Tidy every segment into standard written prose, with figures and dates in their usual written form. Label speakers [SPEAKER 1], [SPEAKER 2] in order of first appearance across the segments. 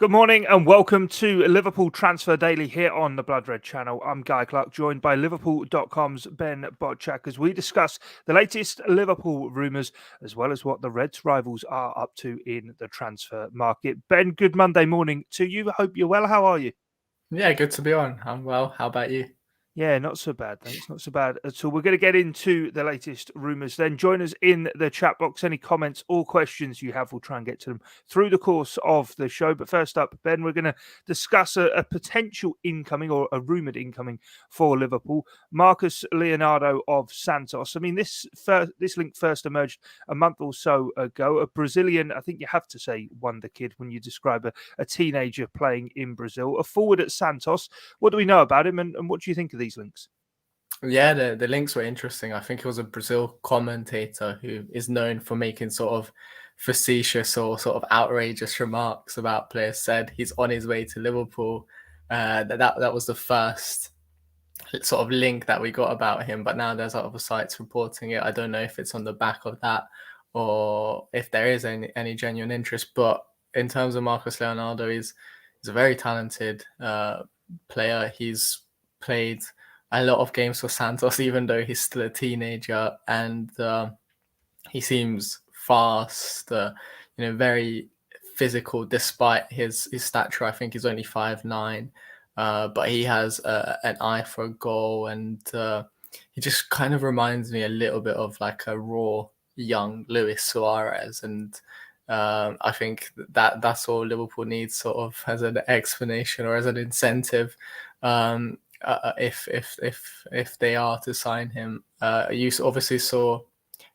[SPEAKER 1] Good morning and welcome to Liverpool Transfer Daily here on the Blood Red channel. I'm Guy Clarke, joined by Liverpool.com's Ben Bocsak as we discuss the latest Liverpool rumours as well as what the Reds rivals are up to in the transfer market. Ben, good Monday morning to you. I hope you're well. How are you?
[SPEAKER 2] Yeah, good to be on. I'm well. How about you?
[SPEAKER 1] Yeah, not so bad, thanks. Not so bad at all. We're going to get into the latest rumours then. Join us in the chat box. Any comments or questions you have, we'll try and get to them through the course of the show. But first up, Ben, we're going to discuss a potential incoming or a rumoured incoming for Liverpool. Marcos Leonardo of Santos. I mean, this link first emerged a month or so ago. A Brazilian, I think you have to say wonderkid when you describe a teenager playing in Brazil. A forward at Santos. What do we know about him and what do you think of these links?
[SPEAKER 2] Yeah, the links were interesting. I think it was a Brazil commentator who is known for making sort of facetious or sort of outrageous remarks about players. Said he's on his way to Liverpool. That was the first sort of link that we got about him. But now there's other sites reporting it. I don't know if it's on the back of that or if there is any genuine interest. But in terms of Marcos Leonardo, he's a very talented player. He's played a lot of games for Santos, even though he's still a teenager, and he seems fast, very physical despite his stature. I think he's only 5'9", but he has an eye for a goal, and he just kind of reminds me a little bit of like a raw young Luis Suarez, and I think that's all Liverpool needs, sort of as an explanation or as an incentive. If they are to sign him, you obviously saw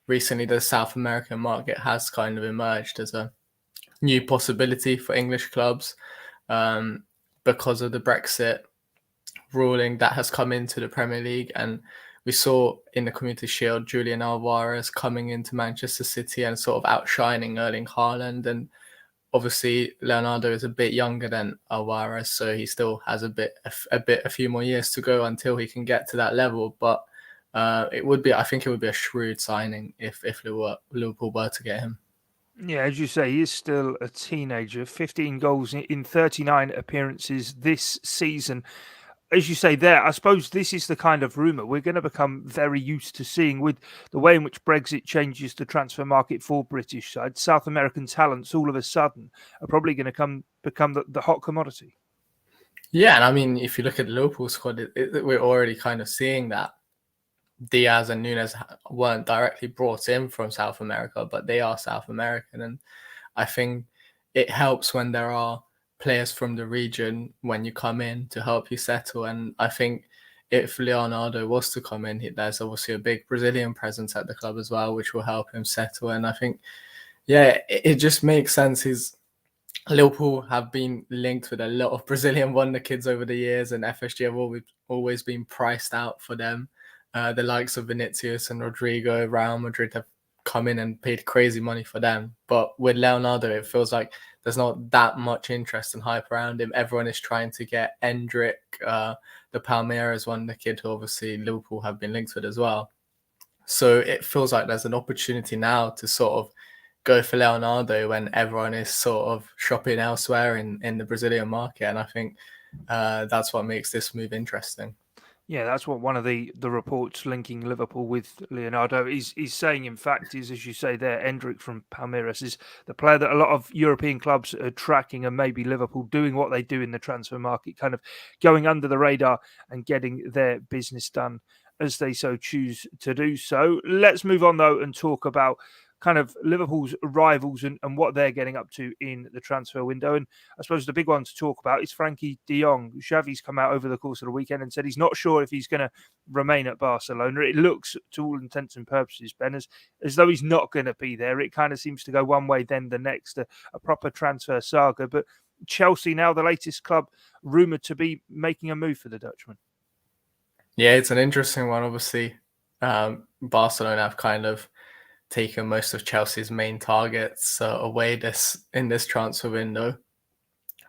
[SPEAKER 2] recently the South American market has kind of emerged as a new possibility for English clubs because of the Brexit ruling that has come into the Premier League. And we saw in the Community Shield Julian Alvarez coming into Manchester City and sort of outshining Erling Haaland. And obviously Leonardo is a bit younger than Alvarez, so he still has a few more years to go until he can get to that level. But I think it would be a shrewd signing if Liverpool were to get him.
[SPEAKER 1] Yeah, as you say, he is still a teenager. 15 goals in 39 appearances this season. As you say there, I suppose this is the kind of rumour we're going to become very used to seeing with the way in which Brexit changes the transfer market for British sides. South American talents all of a sudden are probably going to become the hot commodity.
[SPEAKER 2] Yeah, and I mean, if you look at the Liverpool squad, we're already kind of seeing that. Diaz and Nunes weren't directly brought in from South America, but they are South American. And I think it helps when there are players from the region when you come in to help you settle. And I think if Leonardo was to come in, there's obviously a big Brazilian presence at the club as well, which will help him settle. And I think, yeah, it just makes sense. Liverpool have been linked with a lot of Brazilian wonder kids over the years, and FSG have always been priced out for them. The likes of Vinicius and Rodrigo, Real Madrid have come in and paid crazy money for them. But with Leonardo, it feels like there's not that much interest and hype around him. Everyone is trying to get Endrick, the Palmeiras wonder kid, who obviously Liverpool have been linked with as well. So it feels like there's an opportunity now to sort of go for Leonardo when everyone is sort of shopping elsewhere in the Brazilian market. And I think that's what makes this move interesting.
[SPEAKER 1] Yeah, that's what one of the reports linking Liverpool with Leonardo is saying. In fact, is as you say there, Endrick from Palmeiras is the player that a lot of European clubs are tracking, and maybe Liverpool doing what they do in the transfer market, kind of going under the radar and getting their business done as they so choose to do so. Let's move on though and talk about kind of Liverpool's rivals and what they're getting up to in the transfer window. And I suppose the big one to talk about is Frenkie De Jong. Xavi's come out over the course of the weekend and said he's not sure if he's going to remain at Barcelona. It looks, to all intents and purposes, Ben, as though he's not going to be there. It kind of seems to go one way, then the next, a proper transfer saga. But Chelsea, now the latest club rumoured to be making a move for the Dutchman.
[SPEAKER 2] Yeah, it's an interesting one. Obviously, Barcelona have kind of taken most of Chelsea's main targets away in this transfer window.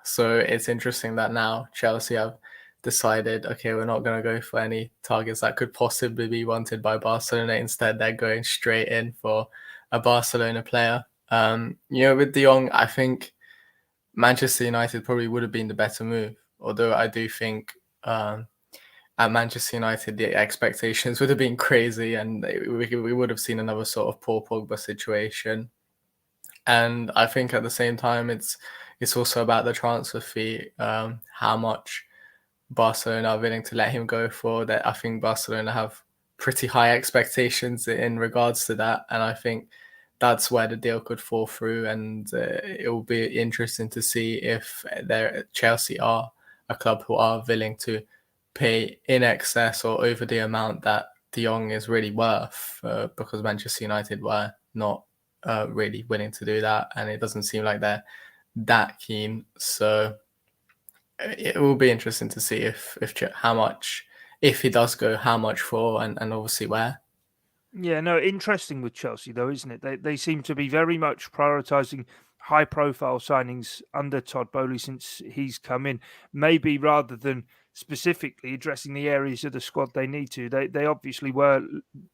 [SPEAKER 2] So it's interesting that now Chelsea have decided, okay, we're not going to go for any targets that could possibly be wanted by Barcelona. Instead, they're going straight in for a Barcelona player. With De Jong, I think Manchester United probably would have been the better move. Although I do think at Manchester United, the expectations would have been crazy, and we would have seen another sort of Paul Pogba situation. And I think at the same time, it's also about the transfer fee, how much Barcelona are willing to let him go for. That I think Barcelona have pretty high expectations in regards to that, and I think that's where the deal could fall through. And it will be interesting to see if Chelsea are a club who are willing to pay in excess or over the amount that De Jong is really worth, because Manchester United were not really willing to do that, and it doesn't seem like they're that keen. So it will be interesting to see if how much, if he does go, how much for, and obviously where.
[SPEAKER 1] Yeah, no, interesting with Chelsea though, isn't it? They seem to be very much prioritising high profile signings under Todd Bowley since he's come in. Maybe rather than specifically addressing the areas of the squad they need to. They obviously were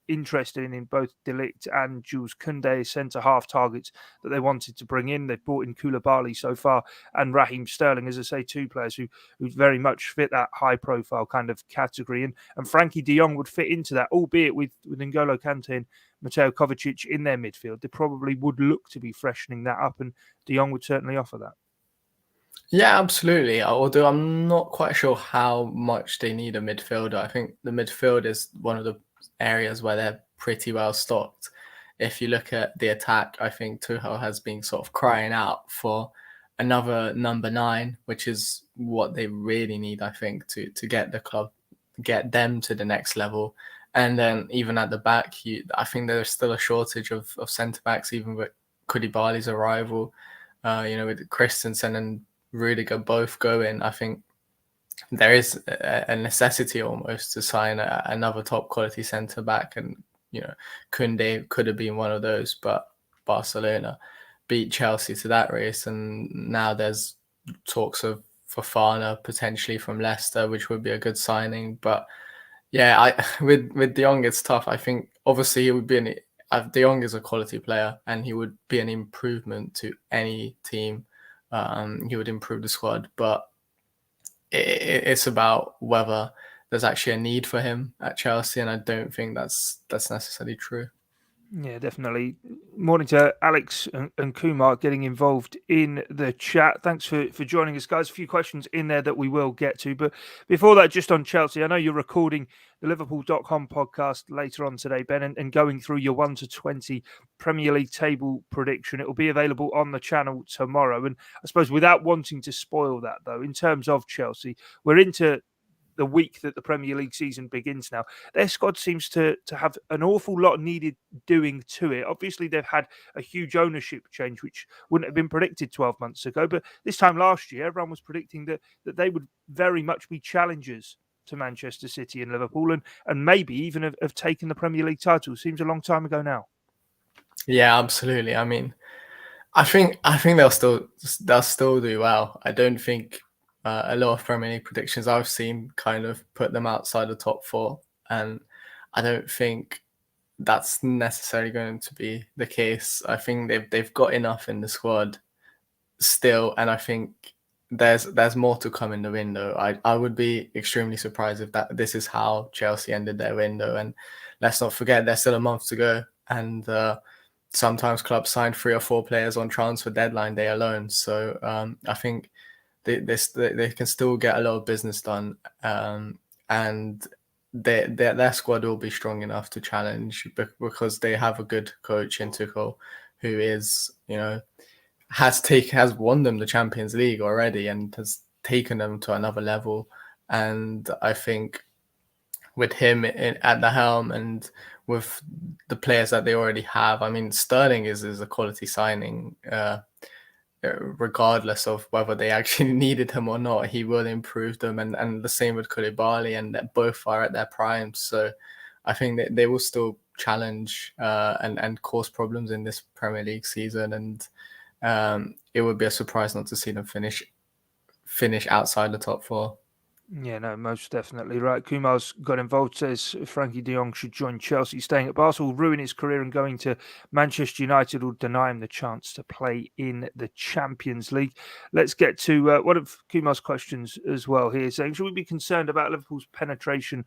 [SPEAKER 1] interested in both De Ligt and Jules Koundé centre half targets that they wanted to bring in. They've brought in Koulibaly so far and Raheem Sterling, as I say, two players who very much fit that high profile kind of category. And Frenkie De Jong would fit into that, albeit with N'Golo Kante and Mateo Kovacic in their midfield. They probably would look to be freshening that up, and De Jong would certainly offer that.
[SPEAKER 2] Yeah, absolutely. Although I'm not quite sure how much they need a midfielder. I think the midfield is one of the areas where they're pretty well stocked. If you look at the attack, I think Tuchel has been sort of crying out for another number 9, which is what they really need, I think, to get the club, get them to the next level. And then even at the back, I think there's still a shortage of centre backs, even with Koulibaly's arrival. With Christensen and Rudiger both going, I think there is a necessity almost to sign another top quality centre back. And Koundé could have been one of those, but Barcelona beat Chelsea to that race, and now there's talks of Fofana potentially from Leicester, which would be a good signing. But yeah, with De Jong it's tough. I think obviously he would be De Jong is a quality player, and he would be an improvement to any team. He would improve the squad, but it's about whether there's actually a need for him at Chelsea, and I don't think that's necessarily true.
[SPEAKER 1] Yeah, definitely. Morning to Alex and Kumar getting involved in the chat. Thanks for joining us, guys. A few questions in there that we will get to. But before that, just on Chelsea, I know you're recording the Liverpool.com podcast later on today, Ben, and going through your 1 to 20 Premier League table prediction. It will be available on the channel tomorrow. And I suppose without wanting to spoil that, though, in terms of Chelsea, we're into the week that the Premier League season begins now. Their squad seems to have an awful lot needed doing to it. Obviously, they've had a huge ownership change, which wouldn't have been predicted 12 months ago. But this time last year, everyone was predicting that they would very much be challengers to Manchester City and Liverpool, and maybe even have taken the Premier League title. Seems a long time ago now.
[SPEAKER 2] Yeah, absolutely. I mean, I think they'll still do well. I don't think a lot of Premier League predictions I've seen kind of put them outside the top 4, and I don't think that's necessarily going to be the case. I think they've got enough in the squad still, and I think there's more to come in the window. I would be extremely surprised if this is how Chelsea ended their window. And let's not forget there's still a month to go, and sometimes clubs sign 3 or 4 players on transfer deadline day alone. So I think they can still get a lot of business done, and their squad will be strong enough to challenge because they have a good coach in Tuchel, who is has won them the Champions League already and has taken them to another level. And I think with him at the helm and with the players that they already have, I mean, Sterling is a quality signing. Regardless of whether they actually needed him or not, he will improve them, and the same with Koulibaly, and that both are at their primes. So I think that they will still challenge and cause problems in this Premier League season, and it would be a surprise not to see them finish outside the top 4.
[SPEAKER 1] Yeah, no, most definitely right. Kumar's got involved, says Frenkie De Jong should join Chelsea. Staying at Barcelona will ruin his career, and going to Manchester United will deny him the chance to play in the Champions League. Let's get to one of Kumar's questions as well here, saying, should we be concerned about Liverpool's penetration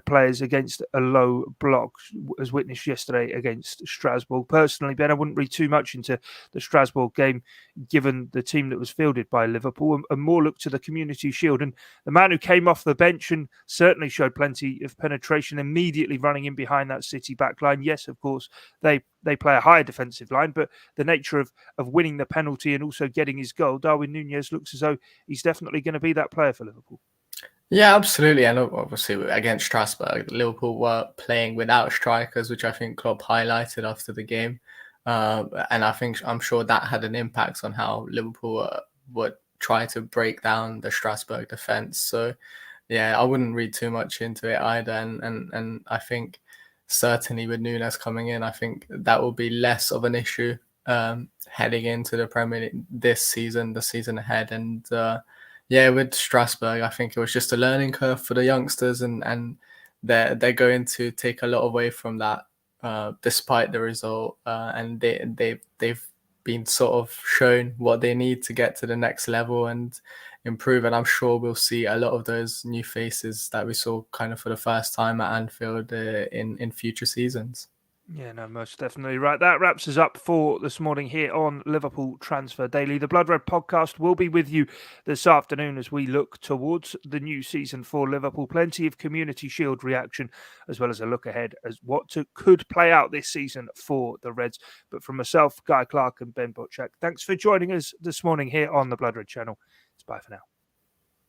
[SPEAKER 1] players against a low block, as witnessed yesterday against Strasbourg? Personally, Ben, I wouldn't read too much into the Strasbourg game, given the team that was fielded by Liverpool, and more look to the Community Shield. And the man who came off the bench and certainly showed plenty of penetration, immediately running in behind that City back line. Yes, of course, they play a higher defensive line, but the nature of winning the penalty and also getting his goal, Darwin Núñez looks as though he's definitely going to be that player for Liverpool.
[SPEAKER 2] Yeah, absolutely. And obviously against Strasbourg, Liverpool were playing without strikers, which I think Klopp highlighted after the game. And I'm sure that had an impact on how Liverpool would try to break down the Strasbourg defense. So yeah, I wouldn't read too much into it either. And I think certainly with Núñez coming in, I think that will be less of an issue heading into the Premier League this season, the season ahead. And yeah, with Strasbourg, I think it was just a learning curve for the youngsters, and they're going to take a lot away from that, despite the result. And they've been sort of shown what they need to get to the next level and improve. And I'm sure we'll see a lot of those new faces that we saw kind of for the first time at Anfield in future seasons.
[SPEAKER 1] Yeah, no, most definitely right. That wraps us up for this morning here on Liverpool Transfer Daily. The Blood Red podcast will be with you this afternoon as we look towards the new season for Liverpool. Plenty of Community Shield reaction, as well as a look ahead as what could play out this season for the Reds. But from myself, Guy Clarke and Ben Bocsak, thanks for joining us this morning here on the Blood Red channel. It's bye for now.